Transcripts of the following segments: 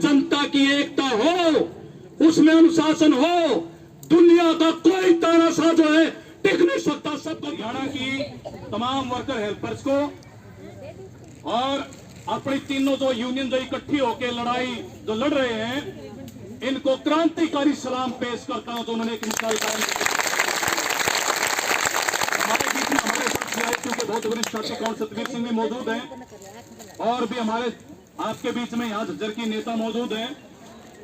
जनता की एकता हो, उसमें अनुशासन हो, दुनिया का कोई तानाशाह जो है टिक नहीं सकता। सबको हरियाणा की तमाम वर्कर हेल्पर्स को और अपनी तीनों जो यूनियन जो इकट्ठी होकर लड़ाई जो लड़ रहे हैं, इनको क्रांतिकारी सलाम पेश करता हूं जो उन्होंने एक मिसाल कायम की। हमारे बीच में हमारे साथ सीआईटीयू के बहुत वरिष्ठ साथी कौन सतवीर सिंह भी मौजूद हैं और भी हमारे आपके बीच में यहाँ झज्जर की नेता मौजूद हैं।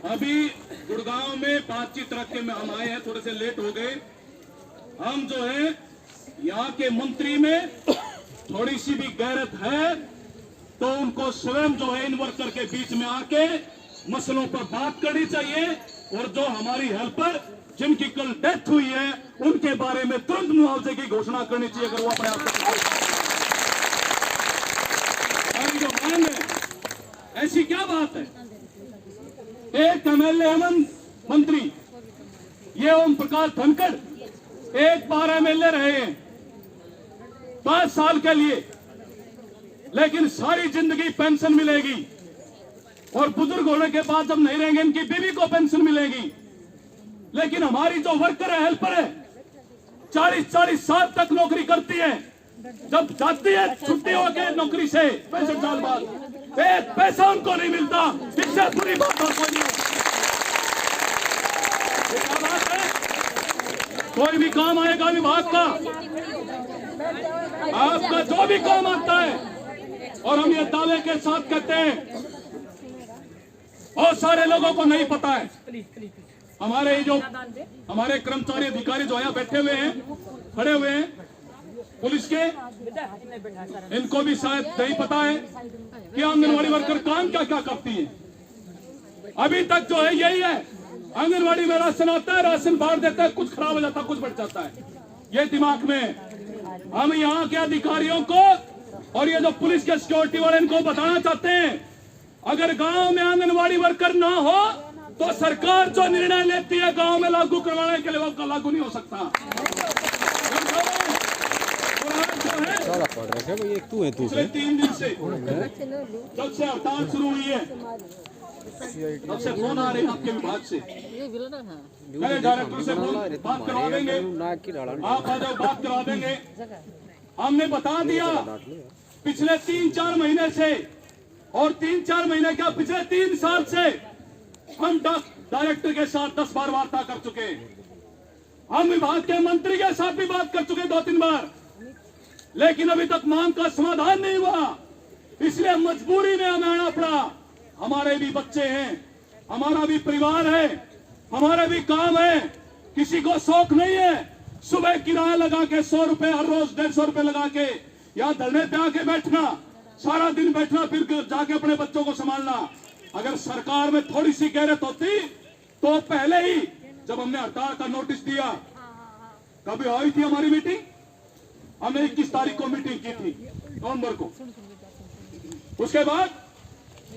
अभी गुड़गांव में बातचीत रख के हम आए हैं, थोड़े से लेट हो गए। हम जो है यहाँ के मंत्री में थोड़ी सी भी गैरत है तो उनको स्वयं जो है इन वर्कर के बीच में आके मसलों पर बात करनी चाहिए और जो हमारी हेल्पर जिनकी कल डेथ हुई है उनके बारे में तुरंत मुआवजे की घोषणा करनी चाहिए अगर वो अपने आप को जो मांग है। ऐसी क्या बात है? एक एमएलए मंत्री ये ओम प्रकाश धनखड़ एक बार एमएलए रहे हैं 5 साल के लिए, लेकिन सारी जिंदगी पेंशन मिलेगी और बुजुर्ग होने के बाद जब नहीं रहेंगे इनकी बीवी को पेंशन मिलेगी। लेकिन हमारी जो वर्कर है, हेल्पर है, 40-40 साल तक नौकरी करती है, जब जाती है छुट्टी होकर नौकरी से 65 साल बाद एक पैसा उनको नहीं मिलता। इससे बुरी बात और कोई नहीं। क्या बात है? कोई भी काम आएगा विभाग का, आपका जो भी काम आता है, और हम ये दावे के साथ कहते हैं बहुत सारे लोगों को नहीं पता है। हमारे जो हमारे कर्मचारी अधिकारी जो यहाँ बैठे हुए हैं, खड़े हुए हैं पुलिस के, इनको भी शायद नहीं पता है कि आंगनवाड़ी वर्कर काम क्या क्या करती है। अभी तक जो है यही है, आंगनवाड़ी में राशन आता है, राशन बांट देता है, कुछ खराब हो जाता है, कुछ बढ़ जाता है। ये दिमाग में हम यहाँ के अधिकारियों को और ये जो पुलिस के सिक्योरिटी वाले इनको बताना चाहते हैं, अगर गांव में आंगनवाड़ी वर्कर ना हो तो सरकार जो निर्णय लेती है गांव में लागू करवाने के लिए वो लागू नहीं हो सकता। पिछले 3 दिन से जब से हड़ताल शुरू हुई है तब से फोन आ रहे हैं आपके विभाग से, डायरेक्टर से फोन बात करवा देंगे, आप आ जाओ बात करवा देंगे। हमने बता दिया पिछले 3-4 महीने से, और 3-4 महीने क्या पिछले 3 साल से हम डायरेक्टर के साथ 10 बार वार्ता कर चुके हैं। हम विभाग के मंत्री के साथ भी बात कर चुके 2-3 बार, लेकिन अभी तक मांग का समाधान नहीं हुआ। इसलिए मजबूरी में हमें आना पड़ा। हमारे भी बच्चे हैं, हमारा भी परिवार है, हमारा भी काम है, किसी को शौक नहीं है सुबह किराया लगा के 100 रुपए हर रोज 150 रुपए लगा के या धरने पे आके बैठना, सारा दिन बैठना, फिर जाके अपने बच्चों को संभालना। अगर सरकार में थोड़ी सी गैरत होती तो पहले ही जब हमने हड़ताल का नोटिस दिया, कभी आई थी हमारी मीटिंग, हमने 21 तारीख को मीटिंग की थी नवंबर को, उसके बाद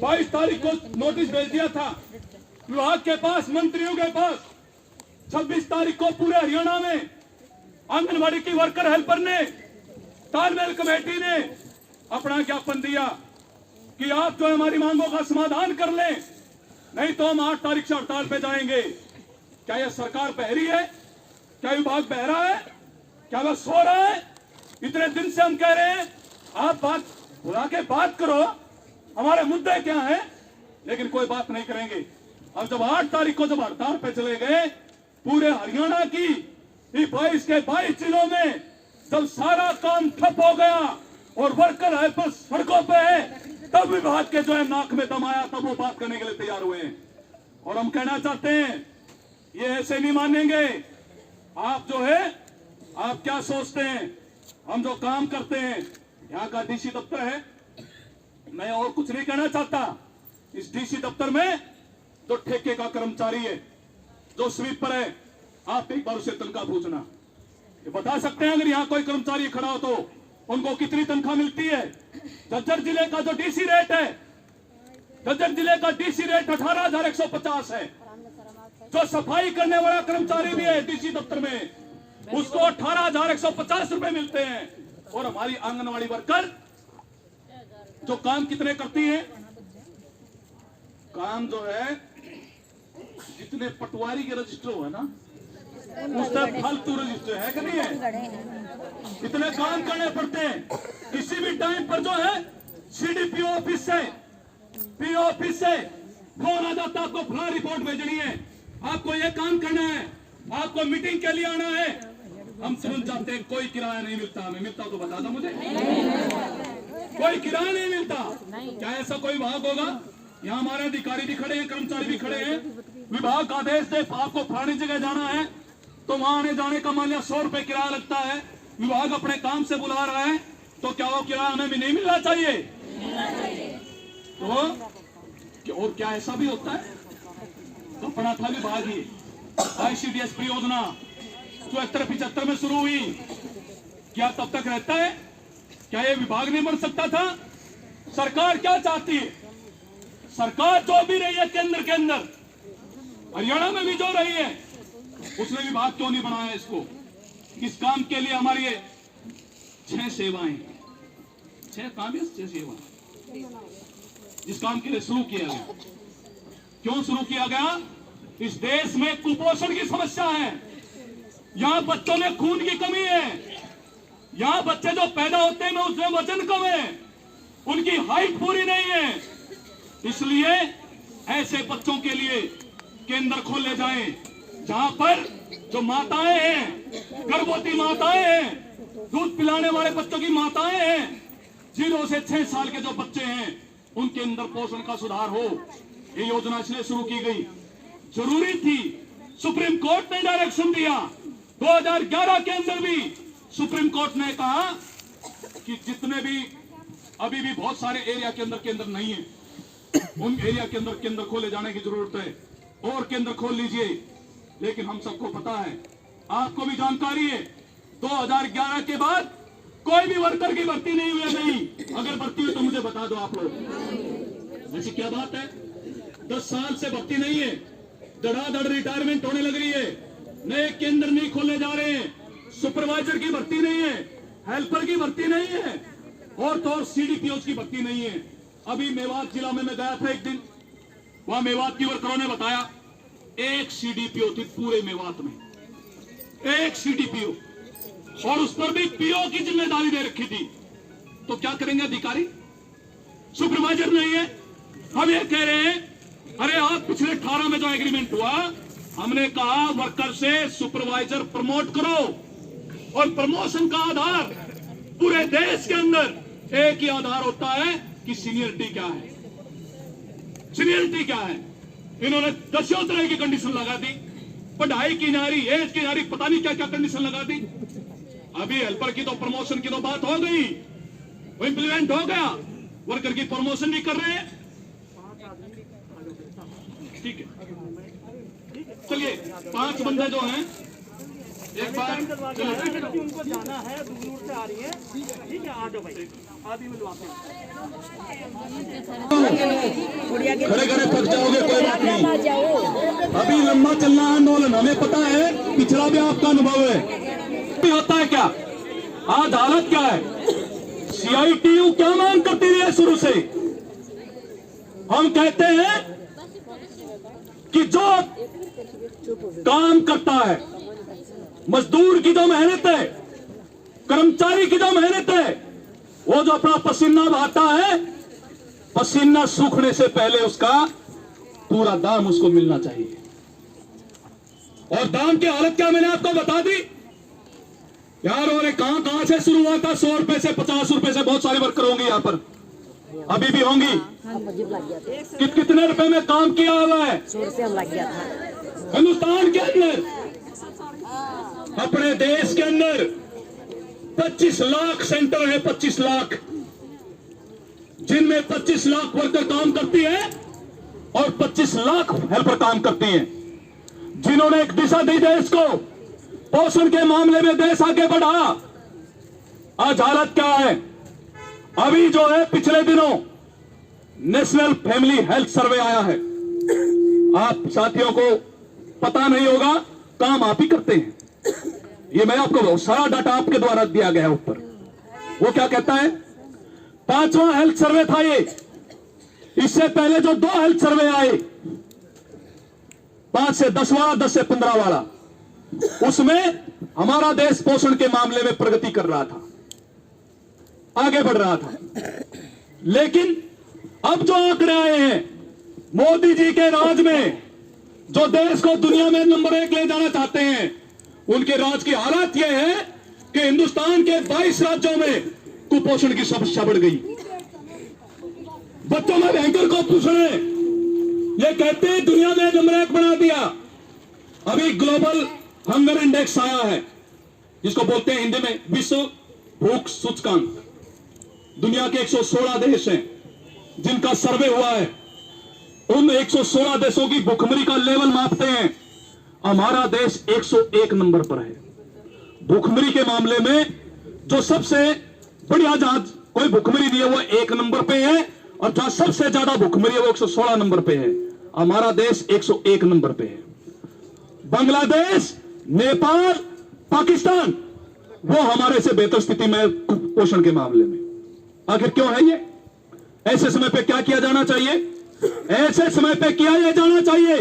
22 तारीख को नोटिस भेज दिया था विभाग के पास, मंत्रियों के पास। 26 तारीख को पूरे हरियाणा में आंगनबाड़ी की वर्कर हेल्पर ने, तालमेल कमेटी ने अपना ज्ञापन दिया कि आप जो हमारी मांगों का समाधान कर लें, नहीं तो हम 8 तारीख से हड़ताल पे जाएंगे। क्या यह सरकार बहरी है? क्या विभाग बहरा है? क्या वह सो रहा है? इतने दिन से हम कह रहे हैं आप बात बुला के बात करो, हमारे मुद्दे क्या हैं, लेकिन कोई बात नहीं करेंगे। अब जब 8 तारीख को जब हड़ताल पे चले गए, पूरे हरियाणा की 22 के 22 जिलों में जब सारा काम ठप हो गया और वर्कर हेल्पर सड़कों पे है, तब विभाग के जो है नाक में दम आया, तब वो बात करने के लिए तैयार हुए हैं। और हम कहना चाहते हैं ये ऐसे नहीं मानेंगे। आप जो है आप क्या सोचते हैं, हम जो काम करते हैं, यहाँ का डीसी दफ्तर है, मैं और कुछ नहीं कहना चाहता। इस डीसी दफ्तर में जो ठेके का कर्मचारी है, जो स्वीपर है, आप एक बार उसे तनख्वाह पूछना, ये बता सकते हैं अगर यहाँ कोई कर्मचारी खड़ा हो तो उनको कितनी तनख्वाह मिलती है। झज्जर जिले का जो डीसी रेट है, झज्जर जिले का डीसी रेट 18,150 है। जो सफाई करने वाला कर्मचारी भी है डीसी दफ्तर में, उसको 18,150 रुपए मिलते हैं। और हमारी आंगनवाड़ी वर्कर जो काम कितने करती है, काम जो है जितने पटवारी के रजिस्टर हुए ना उससे फालतू रजिस्टर है कि नहीं है। इतने काम करने पड़ते हैं। किसी भी टाइम पर जो है सीडीपीओ ऑफिस से पीओ ऑफिस से फोन आ जाता, आपको फला रिपोर्ट भेजनी है, आपको ये काम करना है, आपको मीटिंग के लिए आना है। हम तुरंत जाते हैं, कोई किराया नहीं मिलता। हमें मिलता तो बता दो मुझे। कोई किराया नहीं मिलता। क्या ऐसा कोई विभाग होगा? यहाँ हमारे अधिकारी भी खड़े हैं, कर्मचारी भी खड़े हैं। विभाग का आदेश दे आपको फलानी जगह जाना है तो वहां आने जाने का मान लिया 100 रुपए किराया लगता है। विभाग अपने काम से बुला रहा है तो क्या वो किराया हमें भी नहीं मिलना चाहिए? तो और क्या ऐसा भी होता है? कपड़ा था विभाग ही ICDS परियोजना 74-75 में शुरू हुई, क्या तब तक रहता है? क्या ये विभाग नहीं बन सकता था? सरकार क्या चाहती है? सरकार जो भी रही है केंद्र के अंदर, हरियाणा में भी जो रही है, उसने विभाग क्यों नहीं बनाया इसको? इस काम के लिए हमारी ये 6 सेवाएं, 6 काम है, 6 सेवाएं इस काम के लिए शुरू किया गया। क्यों शुरू किया गया? इस देश में कुपोषण की समस्या है। यहाँ बच्चों में खून की कमी है। यहाँ बच्चे जो पैदा होते हैं उसमें वजन कम है, उनकी हाइट पूरी नहीं है। इसलिए ऐसे बच्चों के लिए केंद्र खोले जाएं जहां पर जो माताएं हैं, गर्भवती माताएं हैं, दूध पिलाने वाले बच्चों की माताएं हैं, 0 से 6 साल के जो बच्चे हैं उनके अंदर पोषण का सुधार हो। ये योजना इसलिए शुरू की गई, जरूरी थी। सुप्रीम कोर्ट ने डायरेक्शन दिया 2011 के अंदर भी। सुप्रीम कोर्ट ने कहा कि जितने भी अभी भी बहुत सारे एरिया के अंदर केंद्र नहीं है, उन एरिया के अंदर केंद्र खोले जाने की जरूरत है और केंद्र खोल लीजिए। लेकिन हम सबको पता है, आपको भी जानकारी है, 2011 के बाद कोई भी वर्कर की भर्ती नहीं हुई है। नहीं, अगर भर्ती हुई तो मुझे बता दो आप लोग। ऐसी क्या बात है? 10 साल से भर्ती नहीं है, धड़ाधड़ रिटायरमेंट होने लग रही है, नए केंद्र नहीं खोले जा रहे हैं, सुपरवाइजर की भर्ती नहीं है, हेल्पर की भर्ती नहीं है, और तो और CDPOs की भर्ती नहीं है। अभी मेवात जिला में मैं गया था एक दिन, वहां मेवात की वर्करों ने बताया 1 CDPO थी पूरे मेवात में, 1 CDPO, और उस पर भी PO की जिम्मेदारी दे रखी थी। तो क्या करेंगे अधिकारी? सुपरवाइजर नहीं है। हम ये कह रहे हैं, अरे आप पिछले 18 में जो एग्रीमेंट हुआ, हमने कहा वर्कर से सुपरवाइजर प्रमोट करो, और प्रमोशन का आधार पूरे देश के अंदर एक ही आधार होता है कि सीनियरिटी क्या है। सीनियरिटी क्या है? इन्होंने 10 तरह की कंडीशन लगा दी, पढ़ाई की नारी, एज की नारी, पता नहीं क्या क्या कंडीशन लगा दी। अभी हेल्पर की तो प्रमोशन की तो बात हो गई, वो इंप्लीमेंट हो गया, वर्कर की प्रमोशन नहीं कर रहे हैं। ठीक है, चलिए 5 बंदे जो हैं एक बार उनको जाना है, दूर से आ रही है। ठीक है, आ जाओ भाई, आदमी मिलवाते हैं। खड़े खड़े थक जाओगे, कोई बात नहीं। अभी लंबा चलना है आंदोलन, हमें पता है, पिछड़ा भी आपका अनुभव है। होता है क्या आज हालत क्या है? CITU क्या मांग करती रही है शुरू से? हम कहते हैं कि जो काम करता है, मजदूर की जो मेहनत है, कर्मचारी की जो मेहनत है, वो जो अपना पसीना बहाता है, पसीना सूखने से पहले उसका पूरा दाम उसको मिलना चाहिए। और दाम की हालत क्या मैंने आपको बता दी यार। और कहां कहां से शुरू हुआ था? 100 रुपए से, 50 रुपए से। बहुत सारे वर्कर होंगे यहाँ पर, अभी भी होंगी। कितने रुपए में काम किया हुआ है? 100 रुपया लग गया था। हिंदुस्तान के अंदर, अपने देश के अंदर 25 लाख सेंटर है, 25 लाख, जिनमें 25 लाख वर्कर काम करती है और 25 लाख हेल्पर काम करती हैं, जिन्होंने एक दिशा दी देश को। पोषण के मामले में देश आगे बढ़ा। आज हालत क्या है? अभी जो है, पिछले दिनों नेशनल फैमिली हेल्थ सर्वे आया है। आप साथियों को पता नहीं होगा, काम आप ही करते हैं। ये मैं आपको सारा डाटा आपके द्वारा दिया गया है ऊपर। वो क्या कहता है? 5वां हेल्थ सर्वे था ये। इससे पहले जो 2 हेल्थ सर्वे आए, 5 से 10 वाला, 10 से 15 वाला, उसमें हमारा देश पोषण के मामले में प्रगति कर रहा था, आगे बढ़ रहा था। लेकिन अब जो आंकड़े आए हैं मोदी जी के राज में, जो देश को दुनिया में नंबर 1 ले जाना चाहते हैं, उनके राज की हालत यह है कि हिंदुस्तान के 22 राज्यों में कुपोषण की समस्या बढ़ गई। बच्चों में भयंकर कुपोषण है, ये कहते हैं दुनिया में नंबर 1 बना दिया। अभी ग्लोबल हंगर इंडेक्स आया है, जिसको बोलते हैं हिंदी में विश्व भूख सूचकांक। दुनिया के 116 देश हैं जिनका सर्वे हुआ है। उन 116 देशों की भूखमरी का लेवल मापते हैं। हमारा देश 101 नंबर पर है भूखमरी के मामले में। जो सबसे बढ़िया जहां कोई भूखमरी नहीं है वो 1 नंबर पे है, और जहां सबसे ज्यादा भूखमरी है वो 116 नंबर पे है। हमारा देश 101 नंबर पे है। बांग्लादेश, नेपाल, पाकिस्तान वो हमारे से बेहतर स्थिति में कुपोषण के मामले में। आखिर क्यों है ये? ऐसे समय पे क्या किया जाना चाहिए? ऐसे समय पे किया यह जाना चाहिए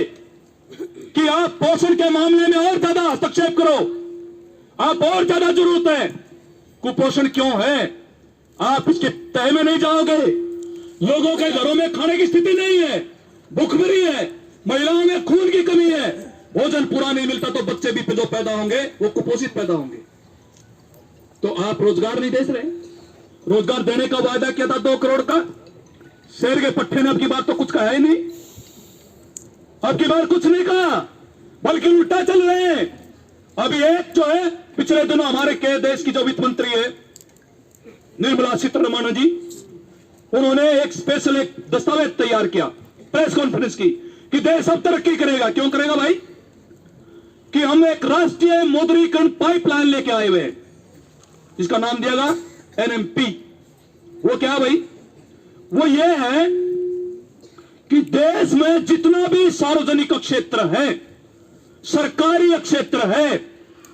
कि आप पोषण के मामले में और ज्यादा हस्तक्षेप करो, आप और ज्यादा जरूरत है। कुपोषण क्यों है आप इसके तह में नहीं जाओगे। लोगों के घरों में खाने की स्थिति नहीं है, भूखमरी है, महिलाओं में खून की कमी है, भोजन पूरा नहीं मिलता, तो बच्चे भी जो पैदा होंगे वो कुपोषित पैदा होंगे। तो आप रोजगार नहीं दे रहे। रोजगार देने का वायदा किया था 2 करोड़ का, शेर के पट्टे ने अब की बार तो कुछ कहा ही नहीं। अब की बार कुछ नहीं कहा, बल्कि उल्टा चल रहे हैं। अभी एक जो है पिछले दिनों हमारे के देश की जो वित्त मंत्री है निर्मला सीतारमण जी, उन्होंने एक स्पेशल एक दस्तावेज तैयार किया प्रेस कॉन्फ्रेंस की कि देश अब तरक्की करेगा। क्यों करेगा भाई? कि हम एक राष्ट्रीय मौद्रीकरण पाइपलाइन लेके आए हुए हैं, जिसका नाम दिया गया NMP। वो क्या है भाई? वो ये है कि देश में जितना भी सार्वजनिक क्षेत्र है, सरकारी क्षेत्र है,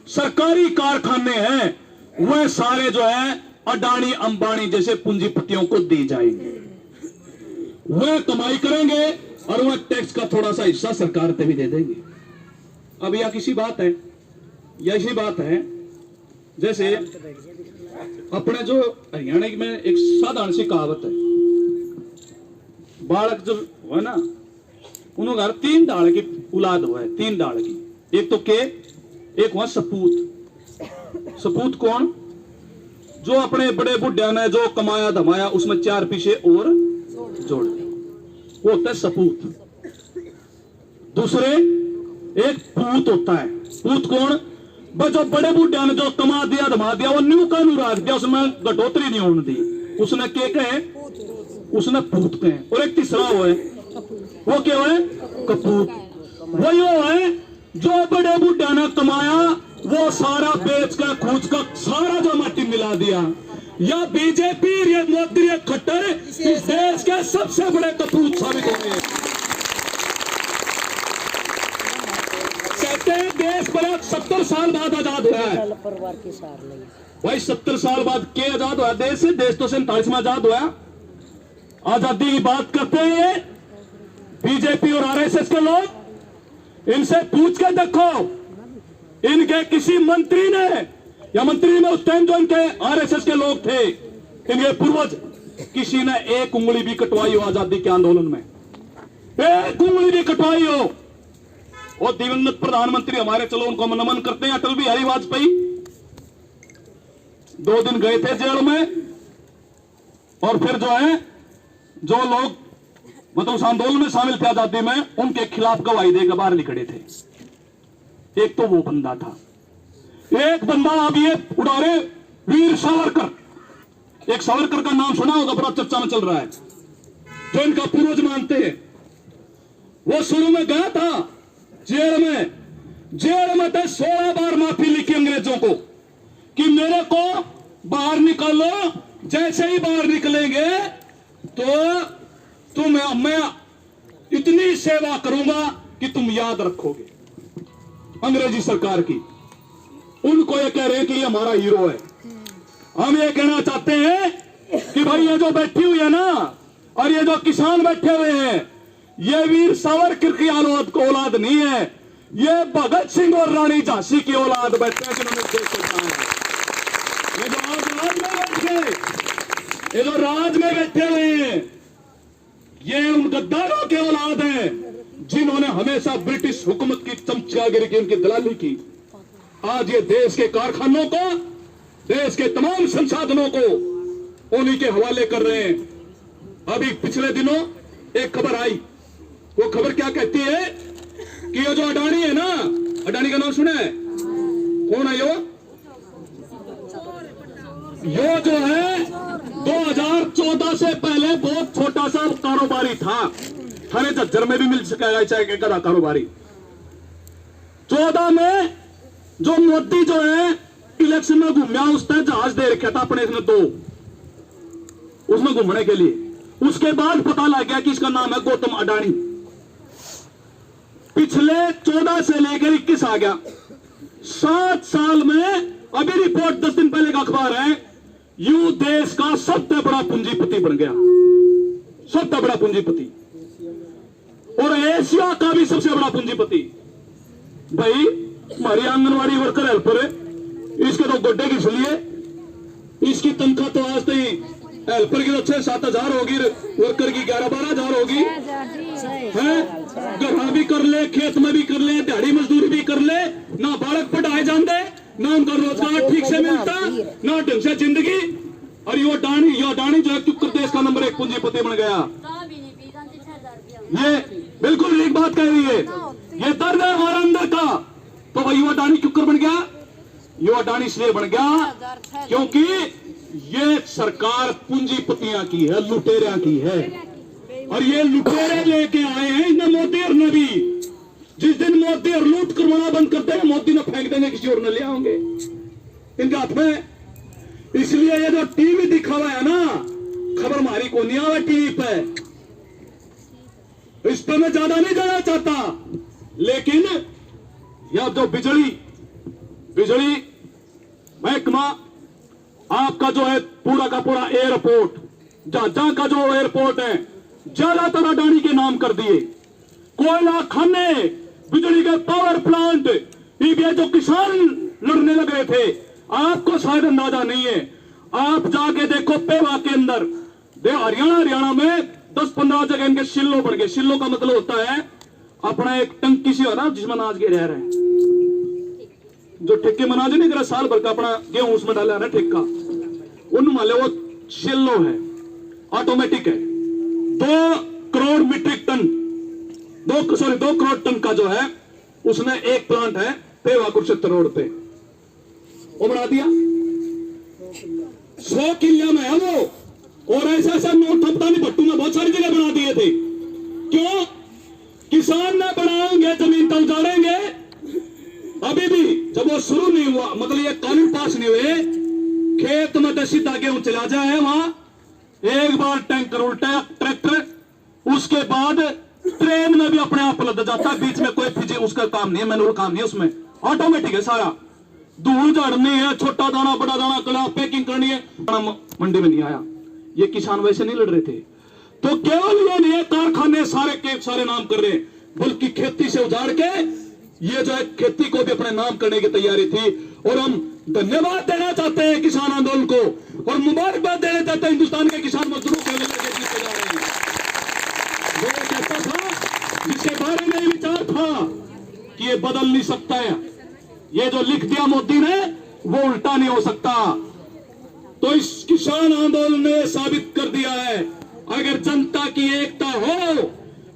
सरकारी कारखाने हैं, वह सारे जो है अडानी अंबानी जैसे पूंजीपतियों को दी जाएंगे। वह कमाई करेंगे और वह टैक्स का थोड़ा सा हिस्सा सरकार पे भी दे देंगे। अब यह किसी बात है, यह ऐसी बात है जैसे अपने जो हरियाणा में एक साधारण सी कहावत है, बालक जो है ना, उन्होंने घर 3 दाड़ की औलाद हुआ है, 3 दाड़ की। एक तो के, एक हुआ सपूत। सपूत कौन? जो अपने बड़े बुढ़िया ने जो कमाया धमाया उसमें 4 पीछे और जोड़ दे, वो होता है सपूत। दूसरे एक पूत होता है। पूत कौन? जो बड़े बुढ़िया ने जो कमा दिया धमा दिया, वो न्यू का न्यू राख दिया, उसमें घटोतरी नहीं होने दी, उसने के कहे, उसने पूत कहे। और एक तीसरा वो है, वो क्या है? कपूत। वही वो है जो बड़े बुढ़िया ने कमाया वो सारा बेच कर खूंच कर सारा जो माटी मिला दिया। या बीजेपी ये मोदी ये खट्टर इस देश के सबसे बड़े कपूत साबित होंगे। कहते हैं देश पर 70 साल बाद आजाद हुआ है भाई। 70 साल बाद के आजाद हुआ देश? देश तो 47 में आजाद हुआ। आजादी की बात करते हैं बीजेपी और RSS के लोग। इनसे पूछ के देखो, इनके किसी मंत्री ने या मंत्री में उस टाइम जो इनके RSS के लोग थे, इनके पूर्वज, किसी ने एक उंगली भी कटवाई हो आजादी के आंदोलन में? एक उंगली भी कटवाई हो? और दिवंगत प्रधानमंत्री हमारे, चलो उनको नमन करते हैं, अटल बिहारी वाजपेयी 2 दिन गए थे जेल में, और फिर जो है जो लोग मतलब उस आंदोलन में शामिल थे आजादी में, उनके खिलाफ गवाही देकर बाहर निकले थे। एक तो वो बंदा था। एक बंदा अब ये उड़ा रहे वीर सावरकर। एक सावरकर का नाम सुना होगा, बड़ा चर्चा में चल रहा है, जो इनका पूर्वज मानते हैं। वो शुरू में गया था जेल में तो 16 बार माफी लिखी अंग्रेजों को कि मेरे को बाहर निकालो, जैसे ही बाहर निकलेंगे तो मैं इतनी सेवा करूंगा कि तुम याद रखोगे। अंग्रेजी सरकार की उनको ये कह रहे हैं कि ये हमारा हीरो है। हम ये कहना चाहते हैं कि भाई ये जो बैठी हुई है ना, और ये जो किसान बैठे हुए हैं, ये वीर सावरकर की औलाद नहीं है, ये भगत सिंह और रानी झांसी की औलाद बैठे हैं जिन्होंने देश को बनाया। ये जो आज राज में बैठे, ये जो राज में बैठे हुए हैं, ये उन गद्दारों के औलाद हैं जिन्होंने हमेशा ब्रिटिश हुकूमत की चमचागिरी की, उनकी दलाली की। आज ये देश के कारखानों को, देश के तमाम संसाधनों को उन्हीं के हवाले कर रहे हैं। अभी पिछले दिनों एक खबर आई, वो खबर क्या कहती है कि ये जो अडानी है ना, अडानी का नाम सुना है? कौन है यो जो है 2014 से पहले बहुत छोटा सा कारोबारी था, थाने झज्जर में भी मिल सकेगा चाहे कदा कारोबारी। 14 में जो मोदी जो है इलेक्शन में घूमया, उसने जहाज दे रखा था अपने इसने 2 उसमें घूमने के लिए। उसके बाद पता लग गया कि इसका नाम है गौतम अडानी। पिछले 14 से लेकर 21 आ गया, 7 साल में, अभी रिपोर्ट 10 दिन पहले का अखबार है, यू देश का सबसे बड़ा पूंजीपति बन गया, सबसे बड़ा पूंजीपति, और एशिया का भी सबसे बड़ा पूंजीपति। भाई हमारी आंगनवाड़ी वर्कर हेल्पर है, इसके तो गोड्डे घिस लिए, इसकी तनख्वाह तो आज तक हेल्पर की तो 6-7 हजार होगी, वर्कर की 11-12 हजार होगी, है घर भी कर ले, खेत में भी कर ले, दिहाड़ी मजदूरी भी कर ले, ना बालक पढ़ाए जाते, ना उनका रोजगार ठीक से मिलता, ना ढंग से जिंदगी। और यो डानी जो है उत्तर प्रदेश का नंबर 1 पूंजीपति बन गया। ये बिल्कुल एक बात कह रही है, ये दर्द है हमारे अंदर का। तो भाई यो डानी क्यों कर बन गया? यो डानी इसलिए बन गया क्योंकि ये सरकार पूंजीपतियां की है, लुटेरिया की है, और ये लुटेरे लेके आए हैं इन्हें मोदी और नबी। जिस दिन मोदी और लूट करवाना बंद कर देंगे, मोदी ने फेंक देंगे, किसी और न ले आओगे इनके हाथ में। इसलिए ये जो टीवी दिखा हुआ है ना, खबर हमारी को नहीं आवा टीवी पे, इस पर मैं ज्यादा नहीं जाना चाहता, लेकिन यह जो बिजली महकमा आपका जो है पूरा का पूरा एयरपोर्ट, जहां का जो एयरपोर्ट है ज्यादातर अडानी के नाम कर दिए। कोयला खाने, बिजली के पावर प्लांट, ये जो किसान लड़ने लग रहे थे, आपको शायद अंदाजा नहीं है। आप जाके देखो पेवा के अंदर, हरियाणा में 10-15 जगह इनके शिल्लो बढ़ गए। शिल्लो का मतलब होता है अपना एक टंकी सी हो ना, जिसमें अनाज गिर रहे हैं, जो ठेके में अनाज नहीं गिरा, साल भर का अपना गेहूं उसमें डाला है ठेका, उनमें वो शिल्लो है, ऑटोमेटिक है। 2 crore metric ton 2 crore ton का जो है उसने एक प्लांट है पेवा कुरुक्षेत्र रोड पे, वो बना दिया। 100 किलिया में है वो, और ऐसा नोट थपतानी भट्टू में बहुत सारी जगह बना दिए थे। क्यों? किसान न बनाएंगे, जमीन तो उजाड़ेंगे। अभी भी जब वो शुरू नहीं हुआ, मतलब ये कानून पास नहीं हुए, खेत में तो सीधा गेहूं चला जाए, वहां एक बार टैंकर उल्टा ट्रैक्टर, उसके बाद ट्रेन में भी अपने आप लद जाता है, बीच में कोई फिजिक उसका काम नहीं है, मैनुअल काम नहीं है, उसमें ऑटोमेटिक है सारा। धूल झाड़नी है, छोटा दाना बड़ा दाना कला पैकिंग करनी है, मंडी में नहीं आया। ये किसान वैसे नहीं लड़ रहे थे। तो केवल ये नहीं है कारखाने सारे के सारे नाम कर रहे हैं, बल्कि खेती से उजाड़ के ये जो है खेती को भी अपने नाम करने की तैयारी थी। और हम धन्यवाद देना चाहते हैं किसान आंदोलन को, और मुबारकबाद देना चाहते हैं हिंदुस्तान के किसान मजदूरों को जीते जा रहे हैं। वो कहता था, जिसके बारे में विचार था कि ये बदल नहीं सकता है, ये जो लिख दिया मोदी ने वो उल्टा नहीं हो सकता। तो इस किसान आंदोलन ने साबित कर दिया है, अगर जनता की एकता हो,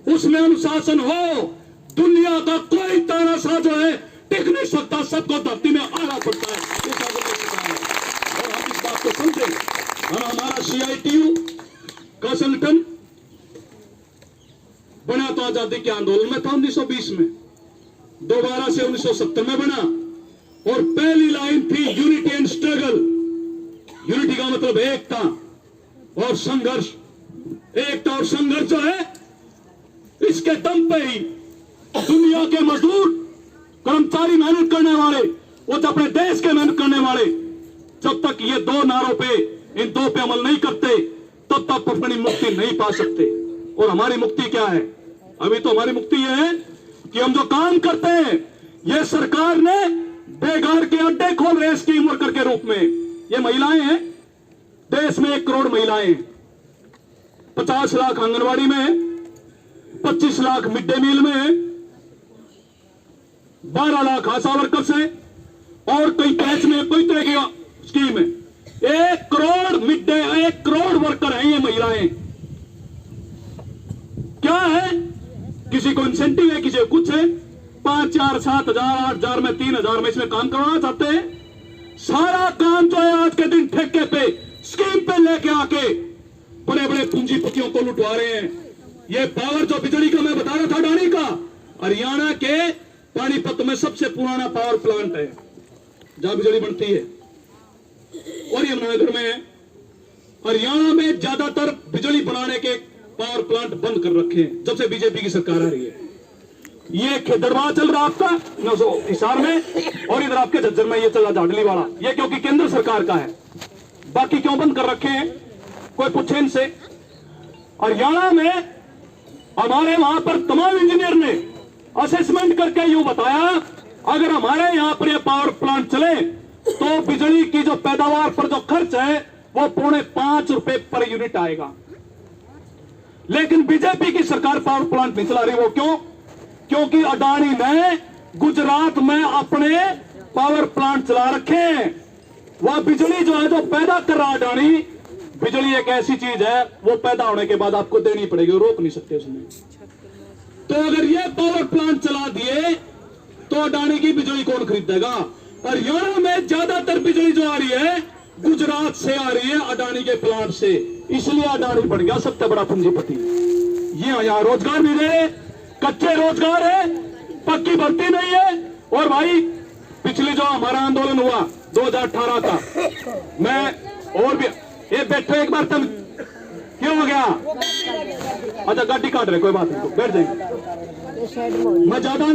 उसमें अनुशासन हो, दुनिया का कोई तानाशाह जो है टिक नहीं सकता, सबको धरती में आना पड़ता है। और हम इस बात को समझे, और हमारा CITU का संगठन बना तो आजादी के आंदोलन में था 1920 में, दोबारा से 1970 में बना, और पहली लाइन थी यूनिटी एंड स्ट्रगल। यूनिटी का मतलब एकता और संघर्ष। एकता और संघर्ष जो है, इसके दम पे ही दुनिया के मजदूर, कर्मचारी, मेहनत करने वाले, वो अपने देश के मेहनत करने वाले, जब तक ये 2 नारों पे, इन 2 पे अमल नहीं करते, तब तक अपनी मुक्ति नहीं पा सकते। और हमारी मुक्ति क्या है? अभी तो हमारी मुक्ति यह है कि हम जो काम करते हैं, ये सरकार ने बेकार के अड्डे खोल रहे हैं स्कीम वर्कर के रूप में। ये महिलाएं हैं, देश में 1 करोड़ महिलाएं हैं, 50 लाख आंगनवाड़ी में है, 25 लाख मिड डे मील में है, 12 लाख आशा वर्कर्स है, और कई पैच में कोई तरह की स्कीम है। 1 करोड़ 1 करोड़ वर्कर हैं ये महिलाएं। क्या है? किसी को इंसेंटिव है, किसी को कुछ है, 5, 4, 7 हजार, 8 हजार में, 3 हजार में इसमें काम करवाना चाहते हैं। सारा काम जो है आज के दिन ठेके पे, स्कीम पे लेके आके बड़े बड़े पूंजीपतियों को लुटवा रहे हैं। ये पावर जो बिजली का मैं बता रहा था अडानी का, हरियाणा के पानीपत में सबसे पुराना पावर प्लांट है जहां बिजली बनती है, और यमुनानगर में है। हरियाणा में ज्यादातर बिजली बनाने के पावर प्लांट बंद कर रखे हैं जब से बीजेपी की सरकार आ रही है। ये खेदरवा चल रहा आपका हिसार में, और इधर आपके झज्जर में ये चल रहा झाडली वाला, ये क्योंकि केंद्र सरकार का है। बाकी क्यों बंद कर रखे हैं कोई पूछे इनसे। हरियाणा में हमारे वहां पर तमाम इंजीनियर ने असेसमेंट करके यूं बताया, अगर हमारे यहां पर ये पावर प्लांट चले तो बिजली की जो पैदावार पर जो खर्च है वो 4.5 रुपए पर यूनिट आएगा। लेकिन बीजेपी की सरकार पावर प्लांट नहीं चला रही। वो क्यों? क्योंकि अडानी ने गुजरात में अपने पावर प्लांट चला रखे हैं। वह बिजली जो है जो पैदा कर रहा अडानी, बिजली एक ऐसी चीज है वो पैदा होने के बाद आपको देनी पड़ेगी, रोक नहीं सकते उसमें। तो अगर ये पावर प्लांट चला दिए तो अडानी की बिजली कौन खरीदेगा? हरियाणा में ज्यादातर बिजली जो आ रही है गुजरात से आ रही है, अडानी के प्लांट से। इसलिए अडानी बन गया सबसे बड़ा पूंजीपति। ये यहाँ रोजगार नहीं रहे, कच्चे रोजगार है, पक्की भर्ती नहीं है। और भाई पिछले जो हमारा आंदोलन हुआ 2018 का, मैं और भी ये बैठो एक बार, तुम क्यों हो गया? अच्छा गाड़ी काट रहे, कोई बात नहीं, बैठ जाएंगे। मैं ज्यादा